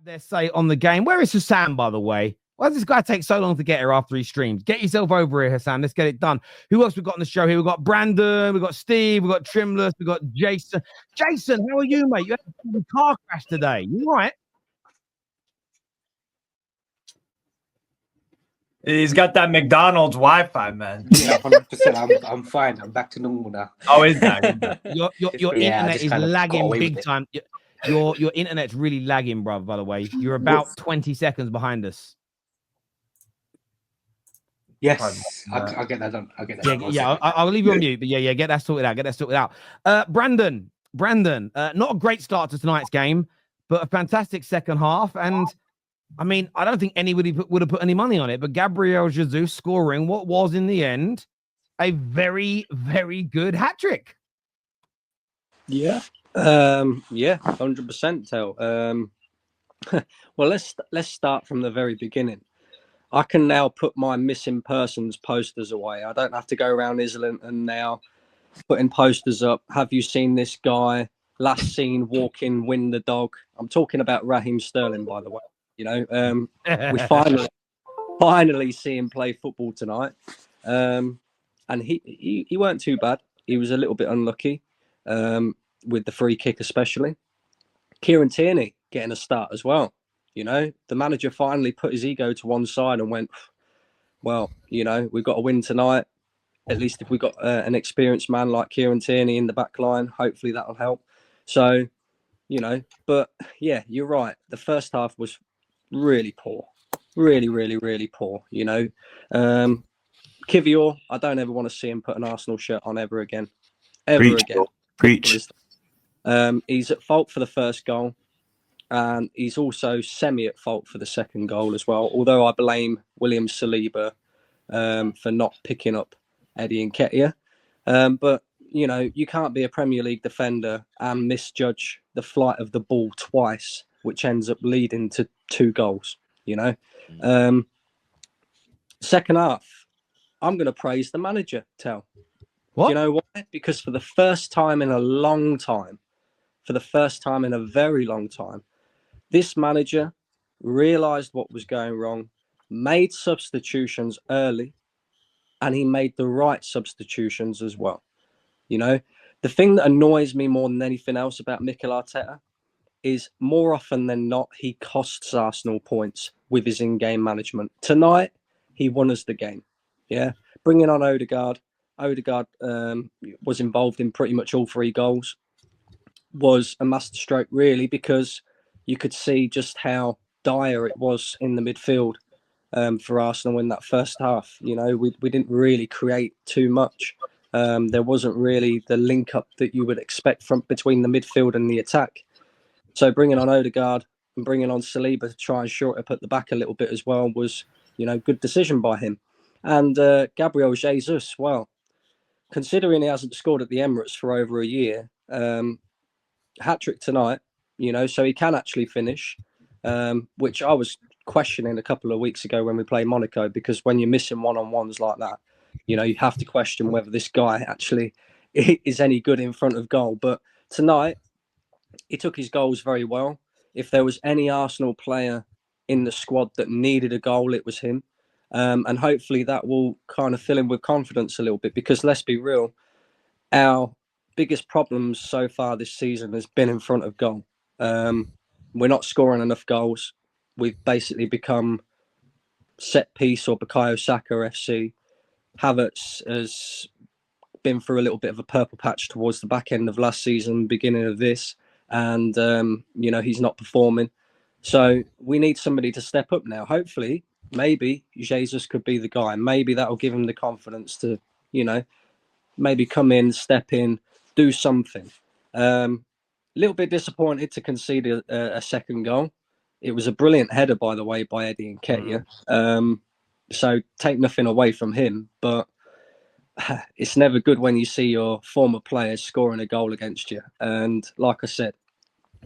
their say on the game. Where is Hassan, by the way? Why does this guy take so long to get here after he streams? Get yourself over here, Hassan. Let's get it done. Who else we got on the show here? We got Brandon, we got Steve, we got Trimless, we got Jason. Jason, how are you, mate? You had a car crash today. You all right? He's got that McDonald's Wi-Fi, man. Yeah, 100%. I'm fine. I'm back to normal now. Oh, is that? Your internet is lagging big time. Your internet's really lagging, bro. By the way, you're about 20 seconds behind us. Yes, I'll get that done. I'll leave you on mute. But yeah, get that sorted out. Brandon, not a great start to tonight's game, but a fantastic second half. And I mean, I don't think anybody would have put any money on it, but Gabriel Jesus scoring what was in the end a very, very good hat trick. Yeah, 100%. Tell. Well, let's start from the very beginning. I can now put my missing persons posters away. I don't have to go around Islington now putting posters up. Have you seen this guy? Last seen walking, win the dog. I'm talking about Raheem Sterling, by the way. You know, we finally see him play football tonight. And he weren't too bad. He was a little bit unlucky with the free kick, especially. Kieran Tierney getting a start as well. You know, the manager finally put his ego to one side and went, well, you know, we've got to win tonight. At least if we've got an experienced man like Kieran Tierney in the back line, hopefully that'll help. So, you know, but yeah, you're right. The first half was really poor. Really, really, really poor, you know. Kivior, I don't ever want to see him put an Arsenal shirt on ever again. Preach. He's at fault for the first goal. And he's also semi at fault for the second goal as well. Although I blame William Saliba for not picking up Eddie Nketiah. But, you know, you can't be a Premier League defender and misjudge the flight of the ball twice, which ends up leading to 2 goals, you know. Second half, I'm going to praise the manager, Tell. What? Do you know why? Because for the first time in a long time, for the first time in a very long time, this manager realised what was going wrong, made substitutions early, and he made the right substitutions as well. You know, the thing that annoys me more than anything else about Mikel Arteta is more often than not, he costs Arsenal points with his in-game management. Tonight, he won us the game. Yeah, bringing on Odegaard. Odegaard was involved in pretty much all 3 goals. Was a masterstroke, really, because you could see just how dire it was in the midfield for Arsenal in that first half. You know, we didn't really create too much. There wasn't really the link up that you would expect from between the midfield and the attack. So bringing on Odegaard and bringing on Saliba to try and short up at the back a little bit as well was, you know, good decision by him. And Gabriel Jesus, well, considering he hasn't scored at the Emirates for over a year, hat-trick tonight, you know, so he can actually finish, which I was questioning a couple of weeks ago when we played Monaco, because when you're missing one-on-ones like that, you know, you have to question whether this guy actually is any good in front of goal. But tonight, he took his goals very well. If there was any Arsenal player in the squad that needed a goal, it was him. And hopefully that will kind of fill him with confidence a little bit, because let's be real, our biggest problems so far this season has been in front of goal. We're not scoring enough goals. We've basically become set piece or Bukayo Saka FC. Havertz has been through a little bit of a purple patch towards the back end of last season, beginning of this, and you know, he's not performing. So we need somebody to step up now. Hopefully, maybe Jesus could be the guy. Maybe that'll give him the confidence to, you know, maybe come in, step in, do something. Little bit disappointed to concede a second goal. It was a brilliant header, by the way, by Eddie Nketiah. So take nothing away from him, but it's never good when you see your former players scoring a goal against you. And like I said,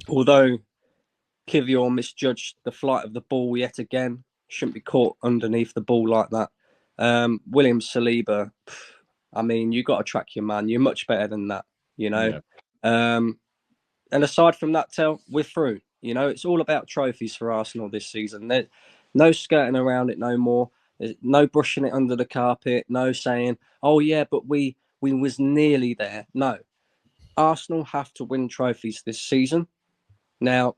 although Kivior misjudged the flight of the ball yet again, shouldn't be caught underneath the ball like that. William Saliba, I mean, you got to track your man. You're much better than that, you know. Yeah. And aside from that, we're through. You know, it's all about trophies for Arsenal this season. There's no skirting around it no more. There's no brushing it under the carpet. No saying, "Oh yeah, but we was nearly there." No, Arsenal have to win trophies this season. Now,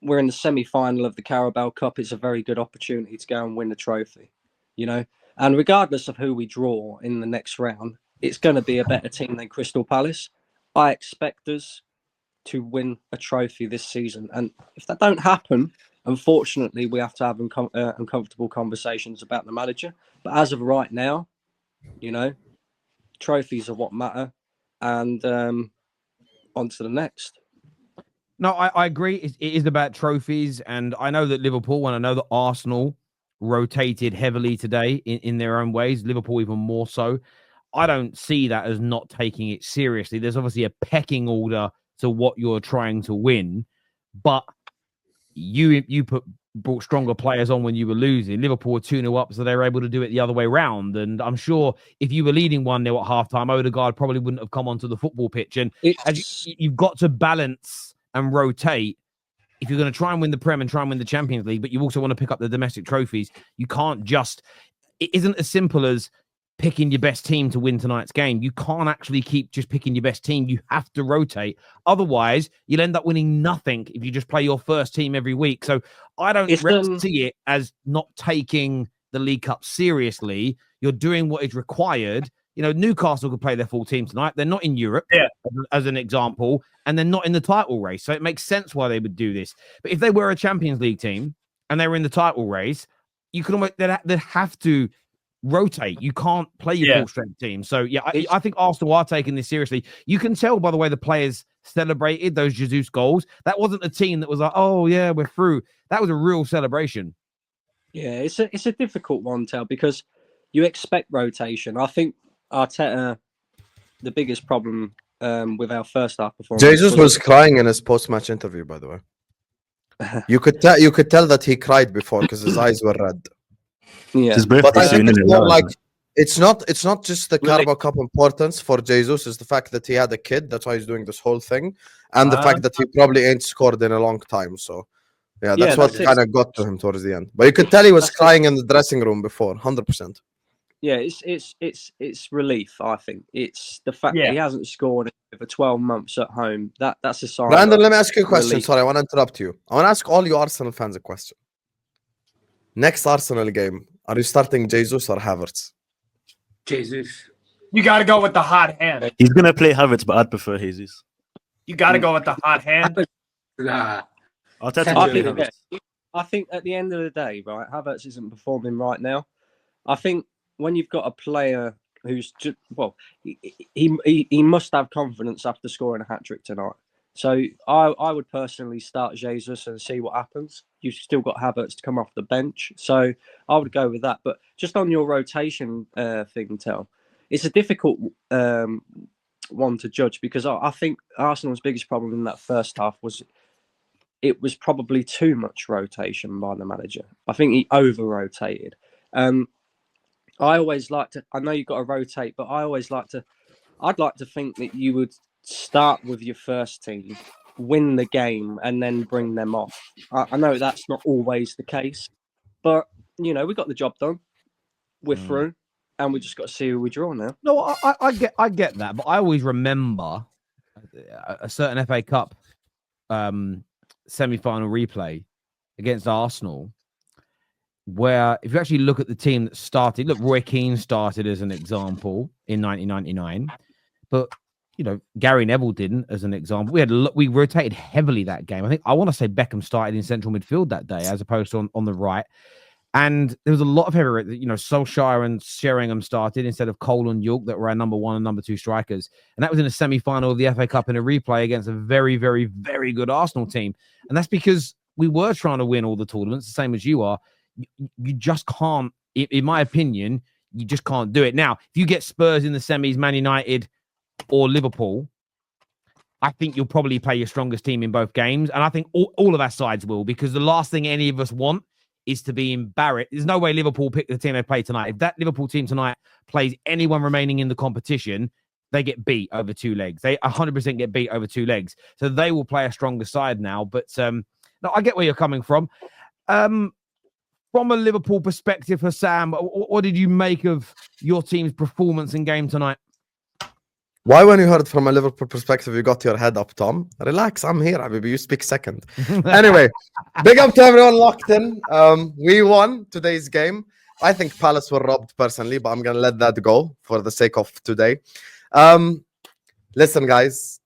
we're in the semi-final of the Carabao Cup. It's a very good opportunity to go and win the trophy, you know. And regardless of who we draw in the next round, it's going to be a better team than Crystal Palace. I expect us to win a trophy this season. And if that don't happen, unfortunately, we have to have uncomfortable conversations about the manager. But as of right now, you know, trophies are what matter. And on to the next. No, I agree. It is about trophies. And I know that Liverpool, and I know that Arsenal rotated heavily today in their own ways, Liverpool even more so. I don't see that as not taking it seriously. There's obviously a pecking order to what you're trying to win, but you brought stronger players on when you were losing. Liverpool were 2-0 up, so they were able to do it the other way round. And I'm sure if you were leading 1-0 at halftime, Odegaard probably wouldn't have come onto the football pitch. And you've got to balance and rotate. If you're going to try and win the Prem and try and win the Champions League, but you also want to pick up the domestic trophies, you can't just... It isn't as simple as picking your best team to win tonight's game. You can't actually keep just picking your best team. You have to rotate. Otherwise, you'll end up winning nothing if you just play your first team every week. So I don't see it as not taking the League Cup seriously. You're doing what is required. You know, Newcastle could play their full team tonight. They're not in Europe, as an example, and they're not in the title race. So it makes sense why they would do this. But if they were a Champions League team and they were in the title race, you could almost, they'd have to rotate. You can't play your full strength team. So I think Arsenal are taking this seriously. You can tell by the way the players celebrated those Jesus goals. That wasn't a team that was like, oh yeah, we're through. That was a real celebration. Yeah, it's a difficult one, Tel, because you expect rotation. I think Arteta, the biggest problem with our first half performance. Jesus was crying in his post-match interview, by the way. You could tell that he cried before because his eyes were red. Yeah, but I think it's more like it's not just the Carabao Cup importance for Jesus. It's the fact that he had a kid. That's why he's doing this whole thing, and the fact that he probably ain't scored in a long time. So that's what kind of got to him towards the end. But you could tell he was crying in the dressing room before, 100%. Yeah, it's relief. I think it's the fact that he hasn't scored for 12 months at home. That's a sign. Brandon, let me ask you a question. Relief. Sorry, I want to interrupt you. I want to ask all you Arsenal fans a question. Next Arsenal game, are you starting Jesus or Havertz? Jesus. You got to go with the hot hand. He's going to play Havertz, but I'd prefer Jesus. You got to go with the hot hand. Nah. I think at the end of the day, right, Havertz isn't performing right now. I think when you've got a player who's just, he must have confidence after scoring a hat-trick tonight. So I would personally start Jesus and see what happens. You've still got Havertz to come off the bench. So I would go with that. But just on your rotation thing, Tel, it's a difficult one to judge because I think Arsenal's biggest problem in that first half was it was probably too much rotation by the manager. I think he over-rotated. I always like to, I know you've got to rotate, but I'd like to think that you would start with your first team, win the game, and then bring them off. I know that's not always the case, but, you know, we got the job done. We're through, and we just got to see who we draw now. No, I get that, but I always remember a certain FA Cup semi-final replay against Arsenal, where if you actually look at the team that started, look, Roy Keane started as an example in 1999, but you know, Gary Neville didn't as an example. We rotated heavily that game. I want to say Beckham started in central midfield that day as opposed to on the right. And there was a lot of heavy, you know, Solskjaer and Sheringham started instead of Cole and York that were our number 1 and number 2 strikers. And that was in a semi-final of the FA Cup in a replay against a very, very, very good Arsenal team. And that's because we were trying to win all the tournaments, the same as you are. You just can't, in my opinion, you just can't do it. Now, if you get Spurs in the semis, Man United or Liverpool, I think you'll probably play your strongest team in both games. And I think all of our sides will, because the last thing any of us want is to be embarrassed. There's no way Liverpool pick the team they play tonight. If that Liverpool team tonight plays anyone remaining in the competition, they get beat over 2 legs. They 100% get beat over 2 legs. So they will play a stronger side now. But No, I get where you're coming from. From a Liverpool perspective, Sam, what did you make of your team's performance in game tonight? Why, when you heard from a Liverpool perspective, you got your head up, Tom? Relax, I'm here, Habibi. You speak second. Anyway, big up to everyone locked in. We won today's game. I think Palace were robbed personally, but I'm going to let that go for the sake of today. Listen, guys,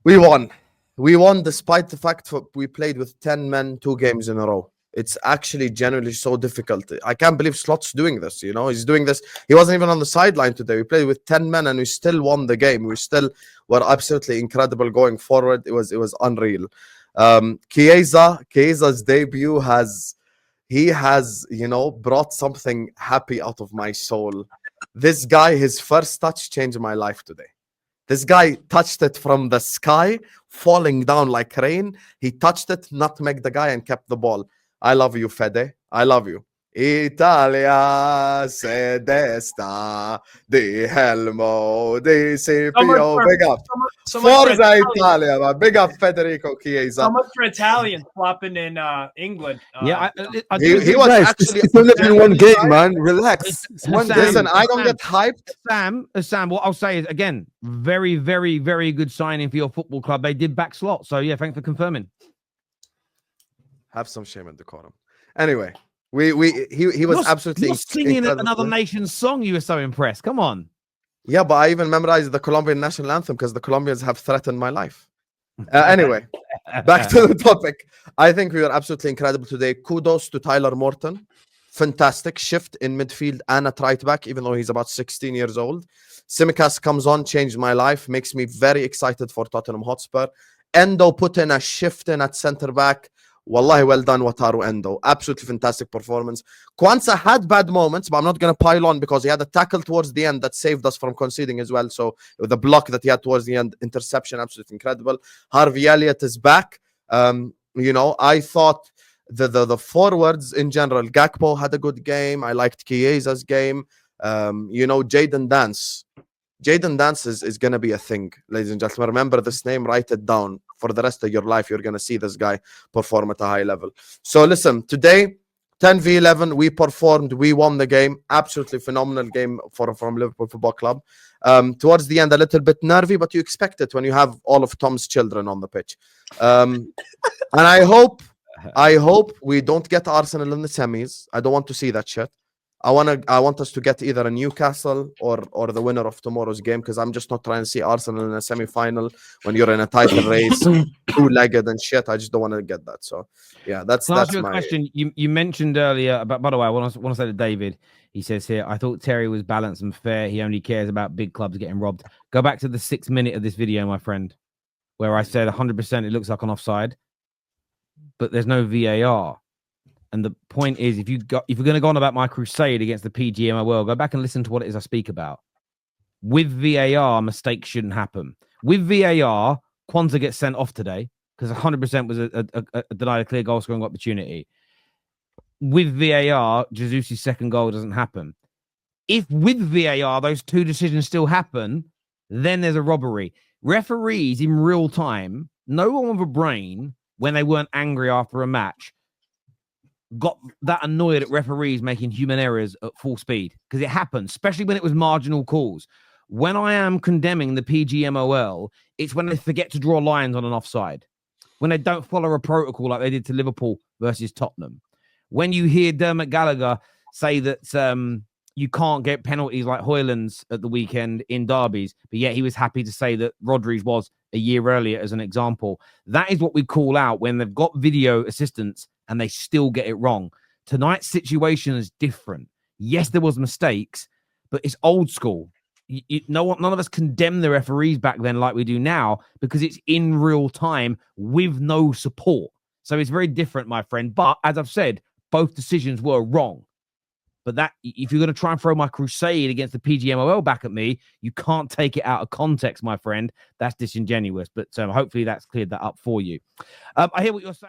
we won. We won despite the fact that we played with 10 men 2 games in a row. It's actually genuinely so difficult. I can't believe Slot's doing this, you know. He's doing this. He wasn't even on the sideline today. We played with 10 men and we still won the game. We still were absolutely incredible going forward. It was unreal. Chiesa's debut has you know, brought something happy out of my soul. This guy, his first touch changed my life today. This guy touched it from the sky, falling down like rain. He touched it, nutmegged the guy, and kept the ball. I love you, Fede. I love you. Italia se desta di Helmo di Scipio. Big up. Forza Italia, man. Big up Federico Chiesa. So much for Italian flopping in England. Yeah, he was Guys, actually it's only been one game, man. Relax. It's one game. Listen, I don't get hyped. Sam, what I'll say is, again, very, very, very good signing for your football club. They did back Slot. So, yeah, thanks for confirming. Have some shame and decorum. Anyway, he was absolutely you're singing incredible. another nation's song. You were so impressed. Come on. Yeah, but I even memorized the Colombian national anthem because the Colombians have threatened my life. Anyway, back to the topic. I think we were absolutely incredible today. Kudos to Tyler Morton. Fantastic shift in midfield and at right back, even though he's about 16 years old. Tsimikas comes on, changed my life, makes me very excited for Tottenham Hotspur. Endo put in a shift in at centre back. Wallahi, well done, Wataru Endo. Absolutely fantastic performance. Kwanzaa had bad moments, but I'm not going to pile on because he had a tackle towards the end that saved us from conceding as well. So the block that he had towards the end, interception, absolutely incredible. Harvey Elliott is back. You know, I thought the forwards in general, Gakpo had a good game. I liked Chiesa's game. You know, Jayden Dance is going to be a thing, ladies and gentlemen. Remember this name, write it down. For the rest of your life, you're going to see this guy perform at a high level. So listen, today, 10v11, we performed, we won the game. Absolutely phenomenal game from Liverpool Football Club. Towards the end, a little bit nervy, but you expect it when you have all of Tom's children on the pitch. And I hope we don't get Arsenal in the semis. I don't want to see that shit. I want us to get either a Newcastle or the winner of tomorrow's game, because I'm just not trying to see Arsenal in a semi-final when you're in a title race, two-legged and shit. I just don't want to get that. So yeah, that's my question. You mentioned earlier about, by the way, I want to say to David, he says here, I thought Terry was balanced and fair. He only cares about big clubs getting robbed. Go back to the 6th minute of this video, my friend, where I said 100% it looks like an offside, but there's no VAR. And the point is, if you're going to go on about my crusade against the PGMOL, go back and listen to what it is I speak about. With VAR, mistakes shouldn't happen. With VAR, Kwanzaa gets sent off today because 100% was a denied a clear goal scoring opportunity. With VAR, Jesus' second goal doesn't happen. If with VAR, those two decisions still happen, then there's a robbery. Referees in real time, no one with a brain, when they weren't angry after a match, got that annoyed at referees making human errors at full speed, because it happened, especially when it was marginal calls. When I am condemning the PGMOL, it's when they forget to draw lines on an offside, when they don't follow a protocol like they did to Liverpool versus Tottenham. When you hear Dermot Gallagher say that you can't get penalties like Hoyland's at the weekend in derbies, but yet he was happy to say that Rodri's was a year earlier as an example. That is what we call out when they've got video assistance and they still get it wrong. Tonight's situation is different. Yes, there was mistakes, but it's old school. None of us condemn the referees back then like we do now, because it's in real time with no support. So it's very different, my friend. But as I've said, both decisions were wrong. But that, if you're going to try and throw my crusade against the PGMOL back at me, you can't take it out of context, my friend. That's disingenuous. But hopefully that's cleared that up for you. I hear what you're saying.